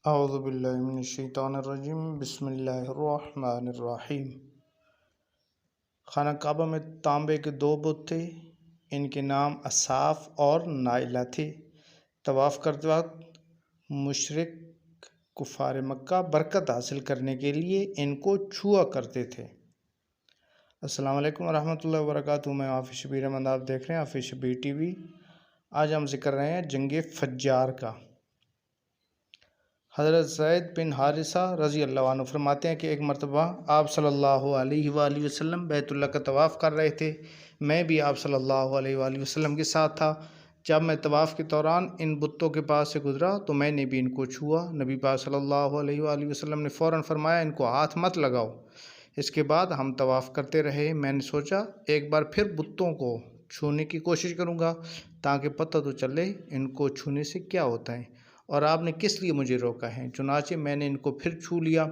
اعوذ باللہ من الشیطان الرجیم، بسم اللہ الرحمن الرحیم۔ خانہ کعبہ میں تانبے کے 2 بت تھے، ان کے نام اصاف اور نائلہ تھے۔ طواف کرتے وقت مشرک کفار مکہ برکت حاصل کرنے کے لیے ان کو چھوا کرتے تھے۔ السلام علیکم ورحمۃ اللہ وبرکاتہ، میں حافظ شبیر احمد، آپ دیکھ رہے ہیں حافظ شبیر ٹی وی۔ آج ہم ذکر رہے ہیں جنگ فجار کا۔ حضرت زید بن حارثہ رضی اللہ عنہ فرماتے ہیں کہ ایک مرتبہ آپ صلی اللہ علیہ وآلہ وسلم بیت اللہ کا طواف کر رہے تھے، میں بھی آپ صلی اللہ علیہ وآلہ وسلم کے ساتھ تھا۔ جب میں طواف کے دوران ان بتوں کے پاس سے گزرا تو میں نے بھی ان کو چھوا۔ نبی پاک صلی اللہ علیہ وآلہ وسلم نے فوراً فرمایا ان کو ہاتھ مت لگاؤ۔ اس کے بعد ہم طواف کرتے رہے۔ میں نے سوچا ایک بار پھر بتوں کو چھونے کی کوشش کروں گا تاکہ پتہ تو چلے ان کو چھونے سے کیا ہوتا ہے اور آپ نے کس لیے مجھے روکا ہے۔ چنانچہ میں نے ان کو پھر چھو لیا۔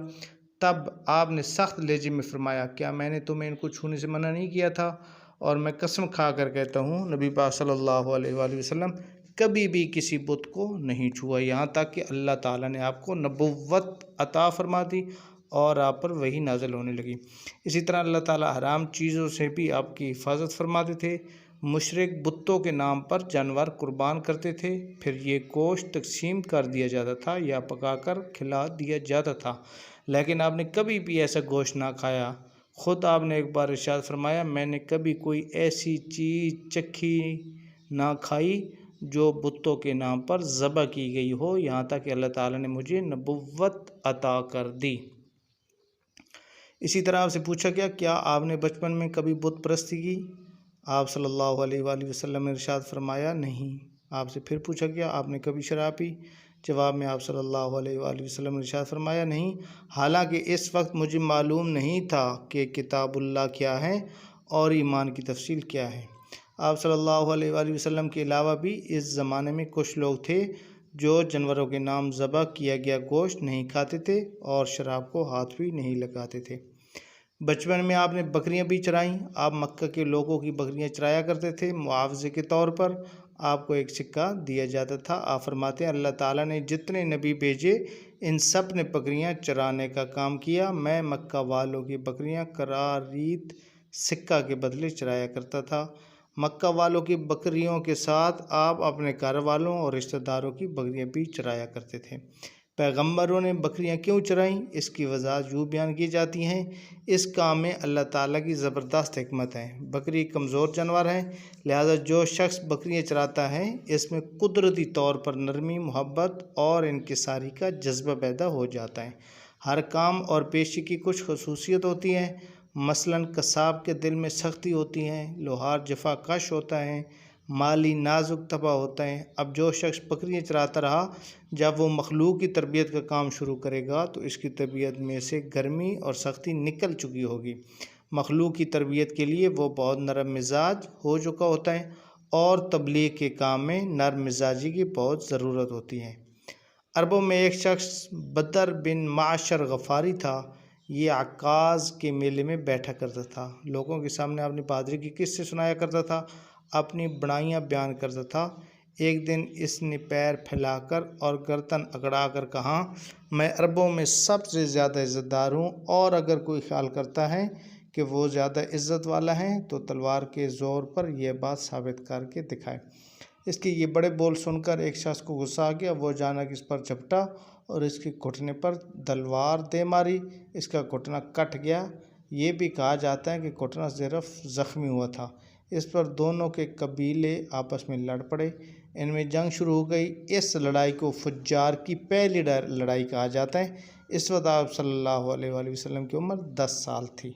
تب آپ نے سخت لہجے میں فرمایا، کیا میں نے تمہیں ان کو چھونے سے منع نہیں کیا تھا؟ اور میں قسم کھا کر کہتا ہوں نبی پاک صلی اللہ علیہ وآلہ وسلم کبھی بھی کسی بت کو نہیں چھوا، یہاں تک کہ اللہ تعالیٰ نے آپ کو نبوت عطا فرما دی اور آپ پر وحی نازل ہونے لگی۔ اسی طرح اللہ تعالیٰ حرام چیزوں سے بھی آپ کی حفاظت فرماتے تھے۔ مشرک بتوں کے نام پر جانور قربان کرتے تھے، پھر یہ گوشت تقسیم کر دیا جاتا تھا یا پکا کر کھلا دیا جاتا تھا، لیکن آپ نے کبھی بھی ایسا گوشت نہ کھایا۔ خود آپ نے ایک بار ارشاد فرمایا، میں نے کبھی کوئی ایسی چیز چکھی نہ کھائی جو بتوں کے نام پر ذبح کی گئی ہو، یہاں تک کہ اللہ تعالیٰ نے مجھے نبوت عطا کر دی۔ اسی طرح آپ سے پوچھا گیا، کیا آپ نے بچپن میں کبھی بت پرستی کی؟ آپ صلی اللہ علیہ وآلہ وسلم نے ارشاد فرمایا نہیں۔ آپ سے پھر پوچھا گیا، آپ نے کبھی شراب پی؟ جواب میں آپ صلی اللہ علیہ وآلہ وسلم نے ارشاد فرمایا نہیں، حالانکہ اس وقت مجھے معلوم نہیں تھا کہ کتاب اللہ کیا ہے اور ایمان کی تفصیل کیا ہے۔ آپ صلی اللہ علیہ وآلہ وسلم کے علاوہ بھی اس زمانے میں کچھ لوگ تھے جو جانوروں کے نام ذبح کیا گیا گوشت نہیں کھاتے تھے اور شراب کو ہاتھ بھی نہیں لگاتے تھے۔ بچپن میں آپ نے بکریاں بھی چرائیں۔ آپ مکہ کے لوگوں کی بکریاں چرایا کرتے تھے، معاوضے کے طور پر آپ کو ایک سکہ دیا جاتا تھا۔ آپ فرماتے ہیں اللہ تعالیٰ نے جتنے نبی بھیجے ان سب نے بکریاں چرانے کا کام کیا، میں مکہ والوں کی بکریاں قرارید سکہ کے بدلے چرایا کرتا تھا۔ مکہ والوں کی بکریوں کے ساتھ آپ اپنے گھر والوں اور رشتہ داروں کی بکریاں بھی چرایا کرتے تھے۔ پیغمبروں نے بکریاں کیوں چرائیں؟ اس کی وضاحت یوں بیان کی جاتی ہیں، اس کام میں اللہ تعالیٰ کی زبردست حکمت ہے۔ بکری کمزور جانور ہے، لہذا جو شخص بکریاں چراتا ہے اس میں قدرتی طور پر نرمی، محبت اور انکساری کا جذبہ پیدا ہو جاتا ہے۔ ہر کام اور پیشے کی کچھ خصوصیت ہوتی ہے، مثلاً قصاب کے دل میں سختی ہوتی ہے، لوہار جفا کش ہوتا ہے، مالی نازک طبع ہوتا ہے۔ اب جو شخص بکریاں چراتا رہا، جب وہ مخلوق کی تربیت کا کام شروع کرے گا تو اس کی طبیعت میں سے گرمی اور سختی نکل چکی ہوگی۔ مخلوق کی تربیت کے لیے وہ بہت نرم مزاج ہو چکا ہوتا ہے اور تبلیغ کے کام میں نرم مزاجی کی بہت ضرورت ہوتی ہے۔ عربوں میں ایک شخص بدر بن معشر غفاری تھا، یہ عکاظ کے میلے میں بیٹھا کرتا تھا، لوگوں کے سامنے اپنی بہادری کی قصے سنایا کرتا تھا، اپنی بڑائیاں بیان کرتا تھا۔ ایک دن اس نے پیر پھیلا کر اور گردن اکڑا کر کہا، میں عربوں میں سب سے زیادہ عزت دار ہوں، اور اگر کوئی خیال کرتا ہے کہ وہ زیادہ عزت والا ہے تو تلوار کے زور پر یہ بات ثابت کر کے دکھائے۔ اس کے یہ بڑے بول سن کر ایک شخص کو غصہ آ گیا، وہ جانا کہ اس پر جھپٹا اور اس کے گھٹنے پر تلوار دے ماری، اس کا گھٹنا کٹ گیا۔ یہ بھی کہا جاتا ہے کہ گھٹنا صرف زخمی ہوا تھا۔ اس پر دونوں کے قبیلے آپس میں لڑ پڑے، ان میں جنگ شروع ہو گئی۔ اس لڑائی کو فجار کی پہلی لڑائی کہا جاتا ہے۔ اس وقت آپ صلی اللہ علیہ وآلہ وسلم کی عمر 10 سال تھی۔